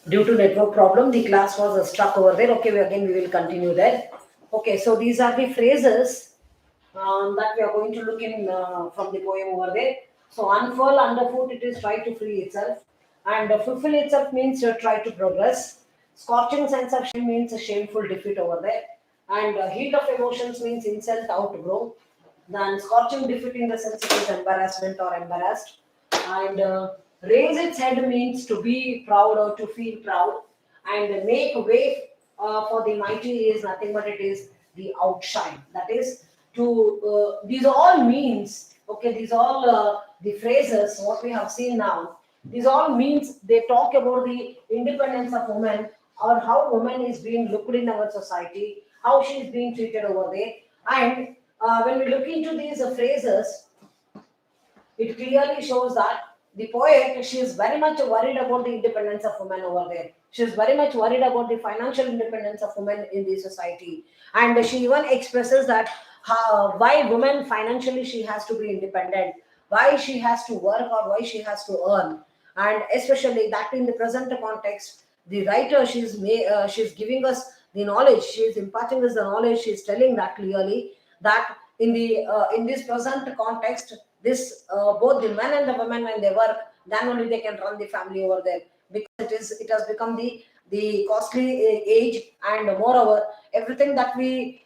Due to network problem, the class was stuck over there. Okay, we will continue there. Okay, so these are the phrases that we are going to look in from the poem over there. So unfurl underfoot, it is try to free itself, and fulfill itself means try to progress. Scorching sense of shame means a shameful defeat over there, and heat of emotions means insult outgrow. Then scorching defeat in the sense it is embarrassment or embarrassed, and raise its head means to be proud or to feel proud, and make way for the mighty is nothing but it is the outshine. That is to these all means. Okay, these all the phrases what we have seen now. These all means they talk about the independence of women, or how woman is being looked in our society, how she is being treated over there, and when we look into these phrases, it clearly shows that the poet, she is very much worried about the independence of women over there. She is very much worried about the financial independence of women in the society, and she even expresses that why women financially she has to be independent, why she has to work or why she has to earn, and especially that in the present context, the writer she's giving us the knowledge, she is imparting us the knowledge, she is telling that clearly that in this present context, this both the men and the women when they work, then only they can run the family over there, because it has become the costly age, and moreover everything that we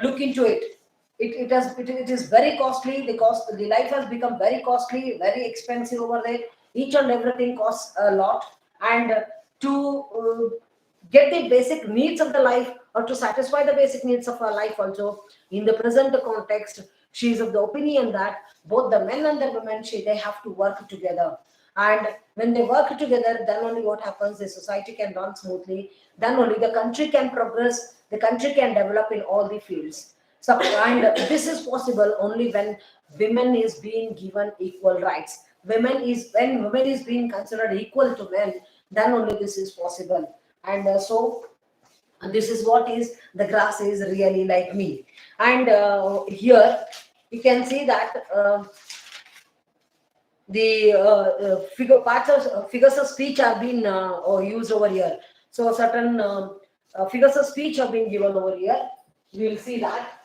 look into it is very costly. The life has become very costly, very expensive over there. Each and everything costs a lot, and to get the basic needs of the life, or to satisfy the basic needs of our life also, in the present context, she is of the opinion that both the men and the women, they have to work together, and when they work together, then only what happens, the society can run smoothly, then only the country can progress, the country can develop in all the fields. So, and this is possible only when women is being given equal rights. When women is being considered equal to men, then only this is possible. And and this is what is the grass is really like me. And here you can see that the figures of speech have been or used over here. So certain figures of speech have been given over here. We will see that.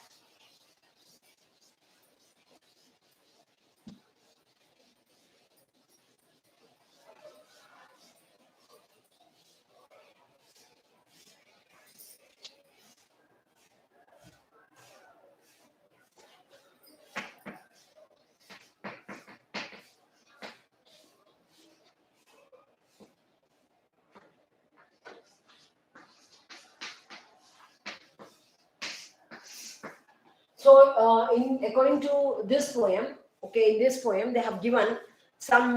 So, in according to this poem, okay, in this poem they have given some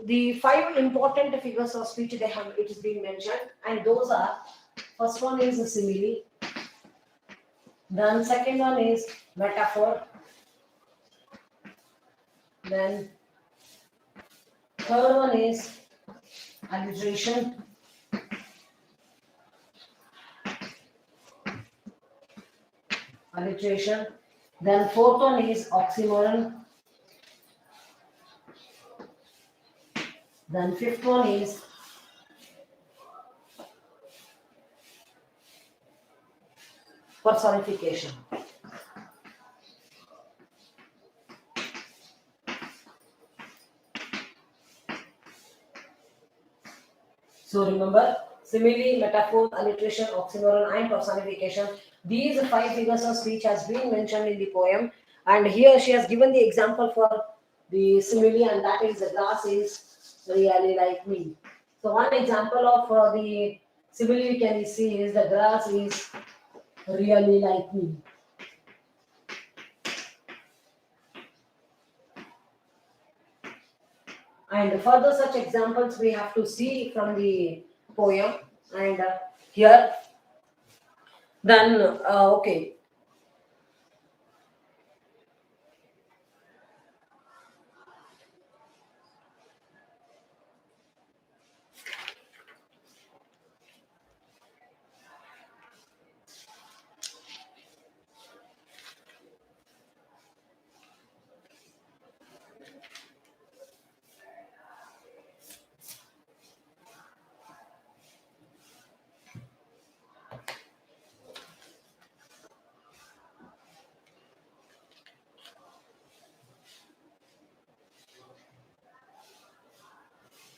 the five important figures of speech they have. It is being mentioned, and those are: first one is a simile, then second one is metaphor, then third one is alliteration, alliteration. Then fourth one is oxymoron. Then fifth one is personification. So remember, simile, metaphor, alliteration, oxymoron, and personification. These five figures of speech has been mentioned in the poem, and here she has given the example for the simile, and that is the grass is really like me. So one example of the simile we can see is the grass is really like me. And further such examples we have to see from the poem, and here then okay.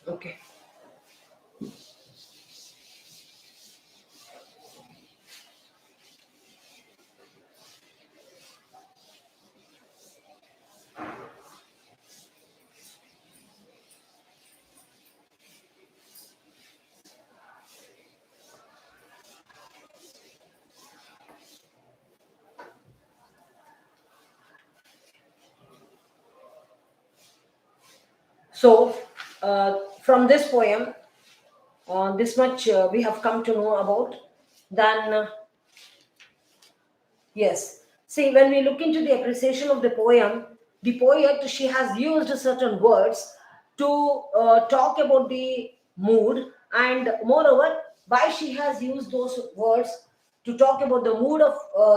Okay. So, from this poem, this much we have come to know about. Then, yes. See, when we look into the appreciation of the poet, she has used certain words to talk about the mood, and moreover, why she has used those words to talk about the mood of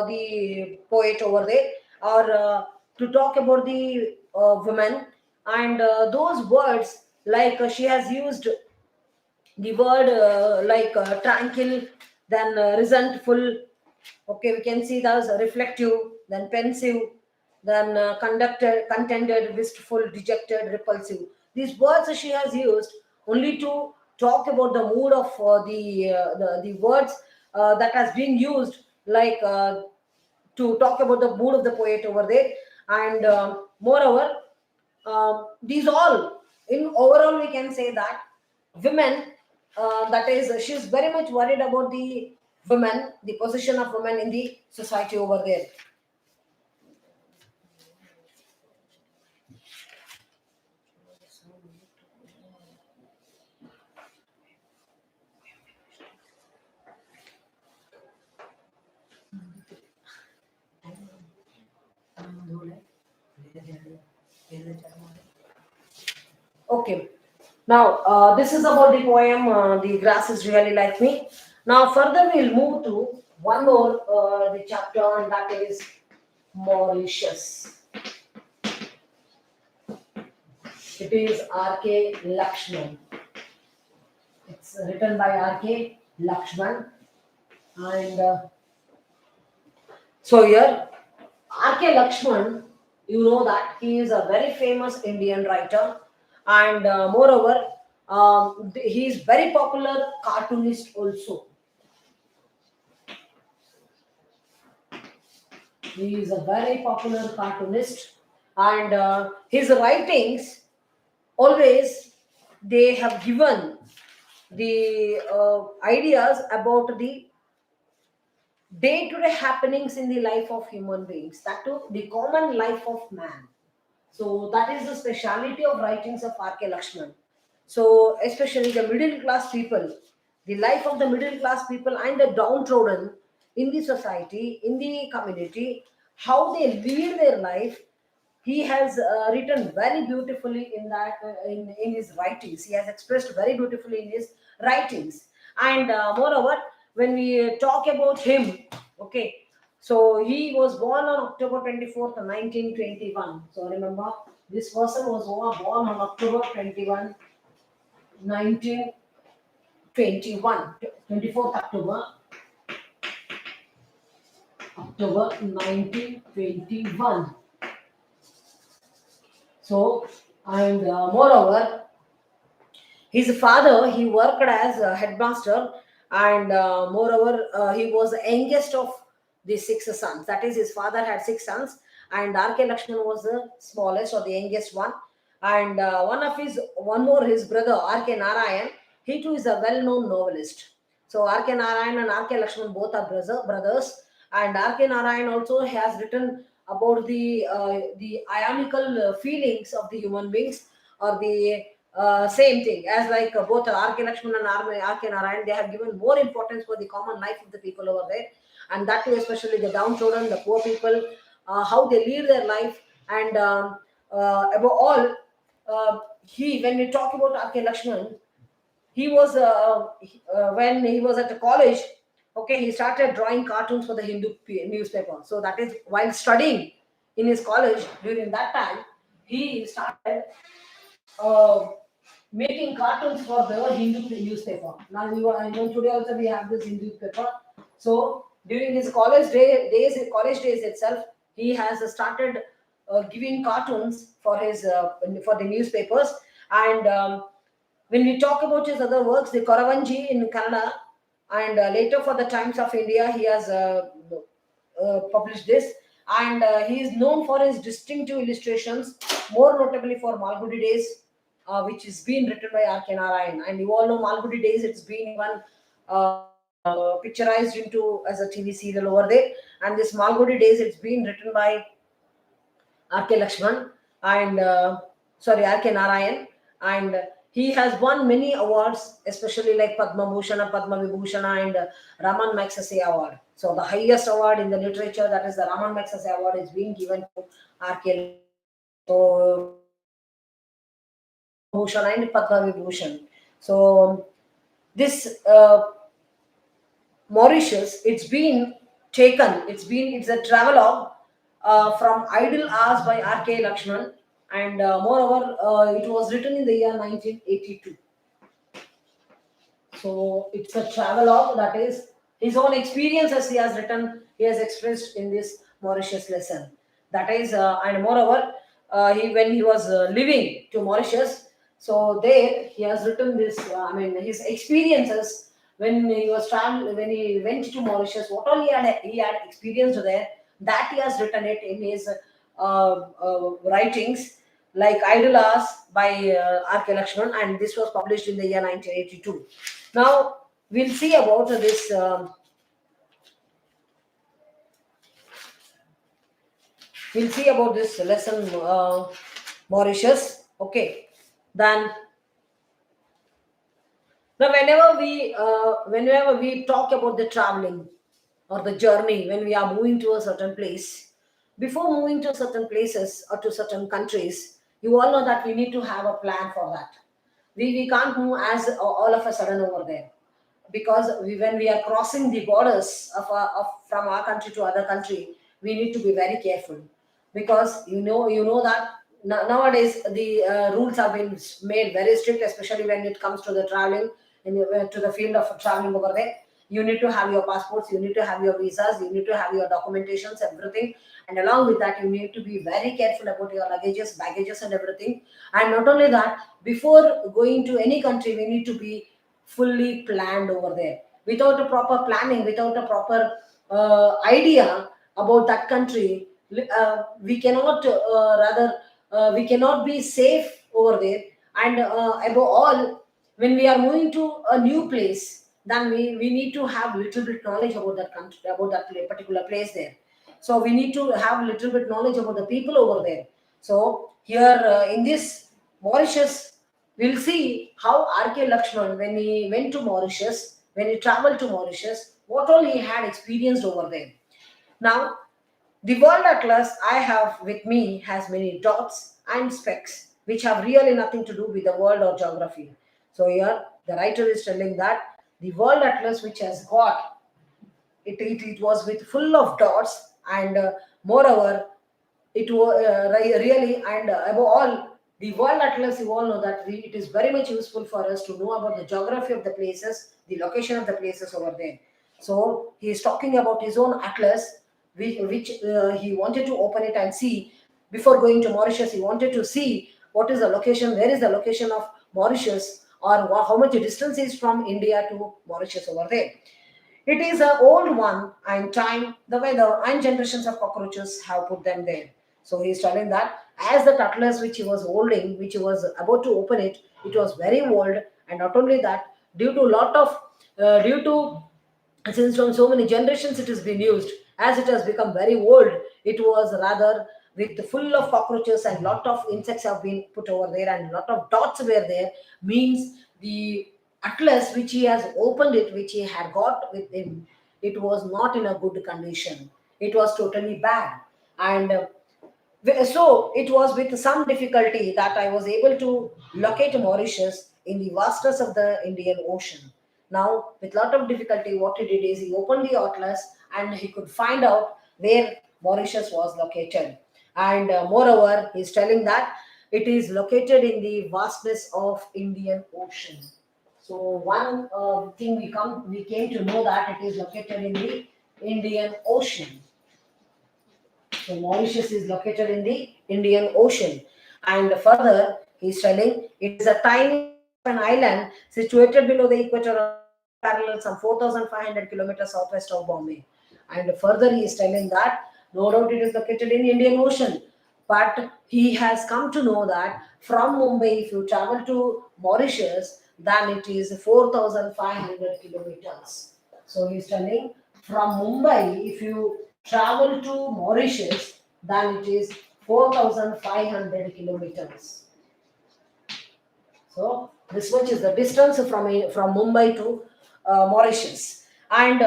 the poet over there, or to talk about the women, and those words, like she has used the word like tranquil, then resentful. Okay, we can see those reflective, then pensive, then contented, wistful, dejected, repulsive. These words she has used only to talk about the mood of the words that has been used, like to talk about the mood of the poet over there. And moreover, these all, in overall we can say that women, that is, she's very much worried about the women, the position of women in the society over there. Okay. Now, this is about the poem, The Grass is Really Like Me. Now, further, we'll move to one more the chapter, and that is Mauritius. It is R.K. Lakshman. It's written by R.K. Lakshman. And so, here, R.K. Lakshman, you know that he is a very famous Indian writer, and moreover, he is very popular cartoonist also. He is a very popular cartoonist, and his writings always, they have given the ideas about the day-to-day happenings in the life of human beings, that too the common life of man. So that is the speciality of writings of R.K. Lakshman. So especially the middle class people, the life of the middle class people and the downtrodden in the society, in the community, how they lead their life, he has written very beautifully in that in his writings. He has expressed very beautifully in his writings. And moreover, when we talk about him, okay, so he was born on October 24th, 1921. So remember, this person was born on October 21, 1921, 24th October 1921. So, and moreover, his father, he worked as a headmaster, and moreover, he was the youngest of the six sons. That is, his father had six sons, and R.K. Lakshman was the smallest or the youngest one. And one more, his brother R.K. Narayan, he too is a well-known novelist. So R.K. Narayan and R.K. Lakshman both are brothers, and R.K. Narayan also has written about the ionical feelings of the human beings, or the same thing as like both R.K. Lakshman and R.K. Narayan, they have given more importance for the common life of the people over there, and that too especially the downtrodden, the poor people, how they lead their life, and above all, he when we talk about R.K. Lakshman, he was when he was at the college, okay, he started drawing cartoons for the newspaper. So that is while studying in his college. During that time, he started uh, making cartoons for the Hindu newspaper. Now, I know today also we have this Hindu paper. So during his college days itself, he has started giving cartoons for his for the newspapers, and When we talk about his other works, the Koravanji in Kannada, and later for the Times of India, he has published this. And he is known for his distinctive illustrations, more notably for Malgudi Days, which is being written by R.K. Narayan. And you all know Malgudi Days, it's been one picturized into as a TV serial over there. And this Malgudi Days, it's been written by R.K. Lakshman and R.K. Narayan, and he has won many awards, especially like Padma Bhushana, Padma Vibhushana, and Raman Magsaysay Award. So the highest award in the literature, that is the Raman Magsaysay Award, is being given to R.K. So Bhushana and Padma Vibhushan. So this Mauritius, it's a travelogue from Idle Hours by R.K. Lakshman, and moreover, it was written in the year 1982. So it's a travelogue, that is his own experiences he has written, he has expressed in this Mauritius lesson. That is, and moreover, he when he was living to Mauritius, so there he has written this. His experiences when he was travel when he went to Mauritius, what all he had experienced there, that he has written it in his writings, like Idle Hours by R.K. Lakshman, and this was published in the year 1982. Now we'll see about this. We'll see about this lesson, Mauritius. Okay, then now whenever we talk about the traveling or the journey, when we are moving to a certain place, before moving to certain places or to certain countries, you all know that we need to have a plan for that. We can't move as all of a sudden over there, because when we are crossing the borders from our country to other country, we need to be very careful, because you know that nowadays the rules have been made very strict, especially when it comes to the traveling to the field of traveling over there. You need to have your passports, you need to have your visas, you need to have your documentations, everything, and along with that you need to be very careful about your luggages, baggages, and everything. And not only that, before going to any country, we need to be fully planned over there. Without a proper planning, without a proper idea about that country, we cannot we cannot be safe over there. And above all, when we are moving to a new place, then we need to have little bit knowledge about that country, about that particular place there. So we need to have little bit knowledge about the people over there. So here in this Mauritius, we'll see how R.K. Lakshman, when he went to Mauritius, when he traveled to Mauritius, what all he had experienced over there. Now, the World Atlas I have with me has many dots and specks, which have really nothing to do with the world or geography. So here, the writer is telling that the World Atlas, which has got it was with full of dots, and moreover, it was really, and above all, the World Atlas, you all know that it is very much useful for us to know about the geography of the places, the location of the places over there. So he is talking about his own atlas, which he wanted to open it and see. Before going to Mauritius, he wanted to see what is the location, where is the location of Mauritius, or how much distance is from India to Mauritius over there. It is an old one, and time, the weather, and generations of cockroaches have put them there. So he is telling that as the cutlass which he was holding, which he was about to open it, it was very old, and not only that, due to since from so many generations it has been used, as it has become very old, it was rather with full of cockroaches, and lot of insects have been put over there, and lot of dots were there, means the atlas which he has opened it, which he had got with him, it was not in a good condition, it was totally bad. And so it was with some difficulty that I was able to locate Mauritius in the vastness of the Indian Ocean. Now, with lot of difficulty, what he did is he opened the atlas and he could find out where Mauritius was located. And moreover, he's telling that it is located in the vastness of Indian Ocean. So one thing we came to know that it is located in the Indian Ocean. So Mauritius is located in the Indian Ocean. And further, he's telling it is a tiny an island situated below the equator on parallel some 4,500 kilometers southwest of Bombay. And further, he is telling that no doubt it is located in Indian Ocean, but he has come to know that from Mumbai, if you travel to Mauritius, then it is 4,500 kilometers. So he is telling from Mumbai, if you travel to Mauritius, then it is 4,500 kilometers. So this much is the distance from Mumbai to Mauritius. And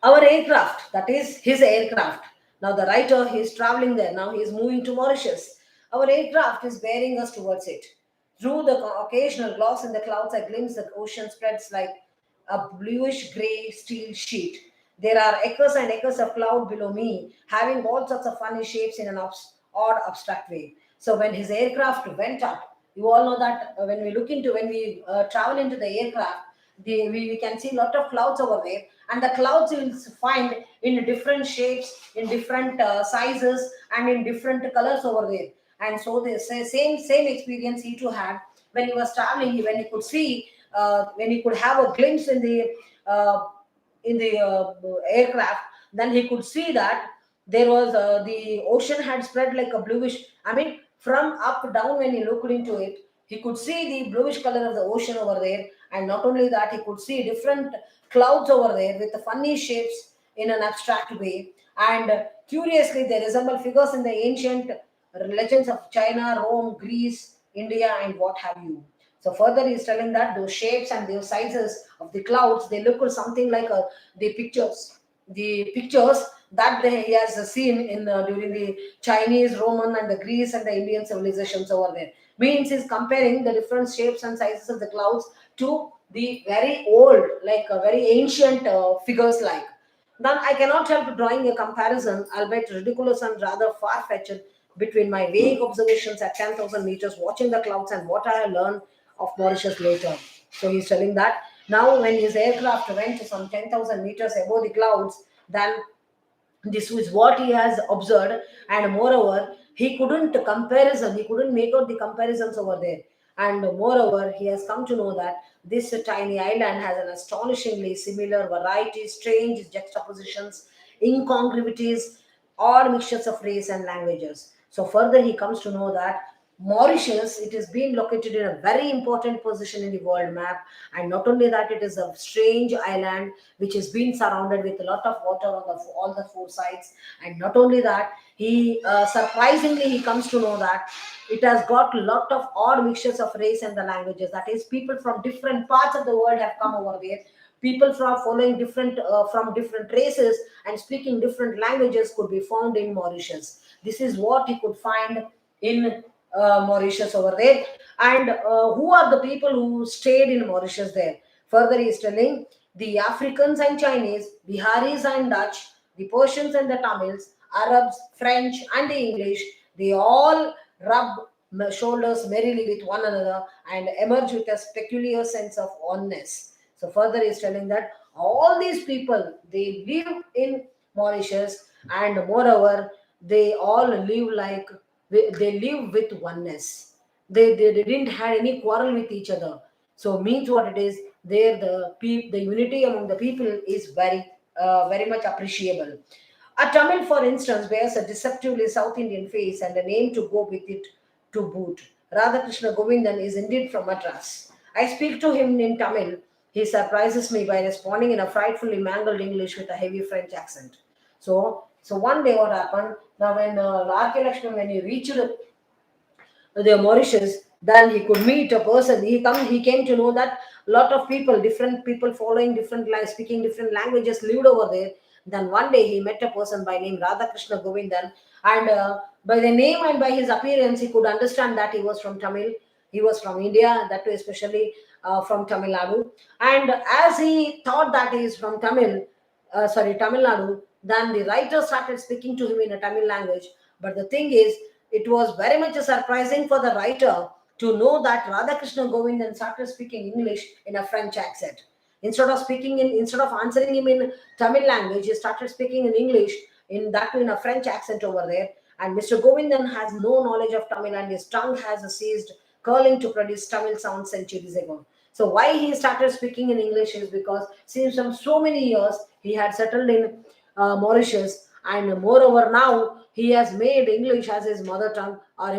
our aircraft, that is his aircraft. Now the writer, he is traveling there. Now he is moving to Mauritius. Our aircraft is bearing us towards it. Through the occasional gloss in the clouds, I glimpse the ocean spreads like a bluish gray steel sheet. There are acres and acres of cloud below me, having all sorts of funny shapes in an odd, abstract way. So when his aircraft went up, you all know that when we travel into the aircraft, we can see a lot of clouds over there, and the clouds you will find in different shapes, in different sizes, and in different colors over there. And so the same experience he too had when he was traveling. When he could see, when he could have a glimpse uh, in the aircraft, then he could see that there was the ocean had spread like a bluish. I mean, from up down when he looked into it, he could see the bluish color of the ocean over there, and not only that, he could see different clouds over there with the funny shapes in an abstract way. And curiously, they resemble figures in the ancient legends of China, Rome, Greece, India, and what have you. So further, he's telling that those shapes and those sizes of the clouds, they look something like the pictures that he has seen in during the Chinese, Roman, and the Greece and the Indian civilizations over there. Means he's comparing the different shapes and sizes of the clouds to the very old, like very ancient figures like. Then I cannot help drawing a comparison, albeit ridiculous and rather far fetched, between my vague observations at 10,000 meters watching the clouds and what I learned of Mauritius later. So he's telling that now, when his aircraft went to some 10,000 meters above the clouds, then this is what he has observed. And moreover, he couldn't make out the comparisons over there. And moreover, he has come to know that this tiny island has an astonishingly similar variety, strange juxtapositions, incongruities, or mixtures of race and languages. So further, he comes to know that Mauritius, it is being located in a very important position in the world map. And not only that, it is a strange island which is being surrounded with a lot of water on all the four sides. And not only that, he surprisingly he comes to know that it has got a lot of odd mixtures of race and the languages. That is, people from different parts of the world have come over there. People from different races and speaking different languages could be found in Mauritius. This is what he could find in Mauritius over there. And who are the people who stayed in Mauritius there? Further, he is telling the Africans and Chinese, Biharis and Dutch, the Persians and the Tamils, Arabs, French, and the English, they all rub shoulders merrily with one another and emerge with a peculiar sense of oneness. So further, he is telling that all these people, they live in Mauritius, and moreover, they all live like they live with oneness. They didn't have any quarrel with each other. So means what it is, there the unity among the people is very much appreciable. A Tamil, for instance, bears a deceptively South Indian face and a name to go with it to boot. Radhakrishna Govindan is indeed from Madras. I speak to him in Tamil. He surprises me by responding in a frightfully mangled English with a heavy French accent. So one day what happened, now when R.K. Lakshman, when he reached the Mauritius, then he could meet a person. He came to know that a lot of people, different people following different speaking different languages lived over there. Then one day he met a person by name Radhakrishna Govindan, and by the name and by his appearance, he could understand that he was from Tamil. He was from India, that too especially from Tamil Nadu. And as he thought that he is from Tamil Nadu, then the writer started speaking to him in a Tamil language. But the thing is, it was very much surprising for the writer to know that Radhakrishna Govindan started speaking English in a French accent. Instead of answering him in Tamil language, he started speaking in English, in a French accent over there. And Mr. Govindan has no knowledge of Tamil, and his tongue has seized curling to produce Tamil sounds centuries ago. So why he started speaking in English is because since from so many years he had settled in Mauritius, and moreover now he has made English as his mother tongue, or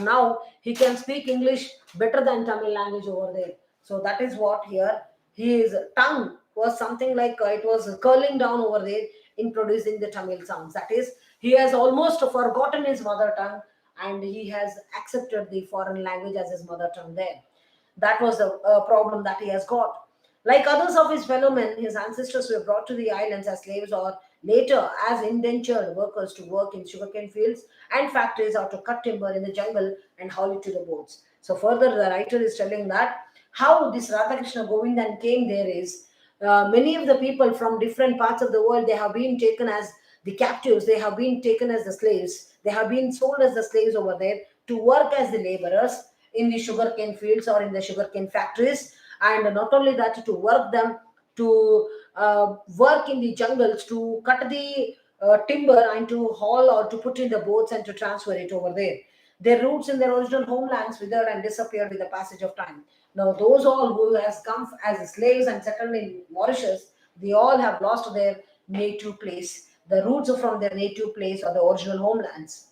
now he can speak English better than Tamil language over there. So that is what here his tongue was something like it was curling down over there in producing the Tamil sounds. That is, he has almost forgotten his mother tongue and he has accepted the foreign language as his mother tongue there. That was the problem that he has got. Like others of his fellow men, his ancestors were brought to the islands as slaves or later as indentured workers to work in sugarcane fields and factories or to cut timber in the jungle and haul it to the boats. So further, the writer is telling that how this Radhakrishna Govindan came there is many of the people from different parts of the world, they have been taken as the captives, they have been taken as the slaves, they have been sold as the slaves over there to work as the laborers in the sugarcane fields or in the sugarcane factories, and not only that, to work them, to work in the jungles, to cut the timber and to haul or to put in the boats and to transfer it over there. Their roots in their original homelands withered and disappeared with the passage of time. Now, those all who has come as slaves and settled in Mauritius, they all have lost their native place, the roots from their native place or the original homelands.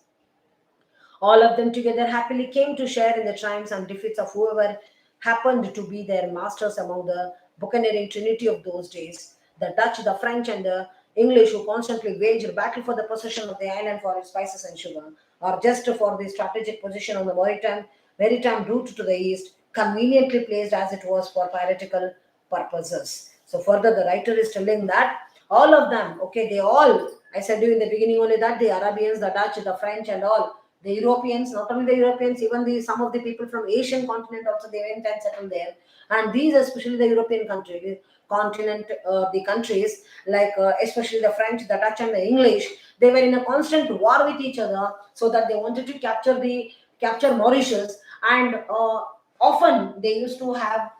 All of them together happily came to share in the triumphs and defeats of whoever happened to be their masters among the buccaneering trinity of those days, the Dutch, the French, and the English, who constantly waged battle for the possession of the island for its spices and sugar, or just for the strategic position on the maritime route to the east, conveniently placed as it was for piratical purposes. So further, the writer is telling that all of them, okay, they all, I said you in the beginning only that the Arabians, the Dutch, the French, and all the Europeans, not only the Europeans, even the some of the people from Asian continent also they went and settled there. And these, especially the European continent, the countries like especially the French, the Dutch, and the English, they were in a constant war with each other, so that they wanted to capture Mauritius, and often they used to have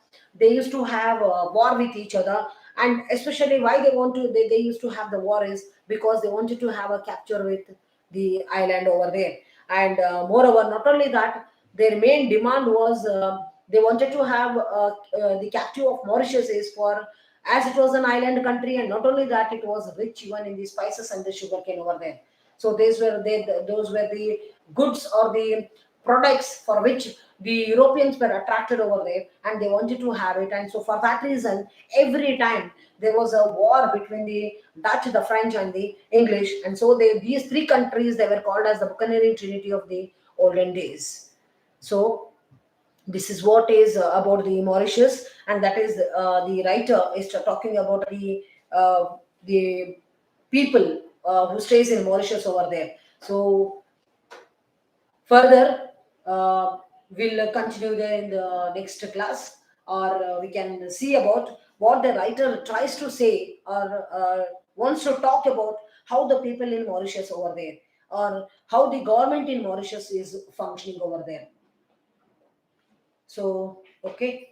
war with each other. And especially why they used to have the war is because they wanted to have a capture with the island over there. And moreover, not only that, their main demand was they wanted to have the captive of Mauritius is for, as it was an island country, and not only that, it was rich even in the spices and the sugarcane over there. So those were the goods or the products for which the Europeans were attracted over there, and they wanted to have it. And so for that reason, every time there was a war between the Dutch, the French, and the English, and so these three countries, they were called as the buccaneering trinity of the olden days. So this is what is about the Mauritius, and that is the writer is talking about the people who stays in Mauritius over there. So further, we'll continue there in the next class, or we can see about what the writer tries to say, or wants to talk about how the people in Mauritius over there, or how the government in Mauritius is functioning over there. So, okay.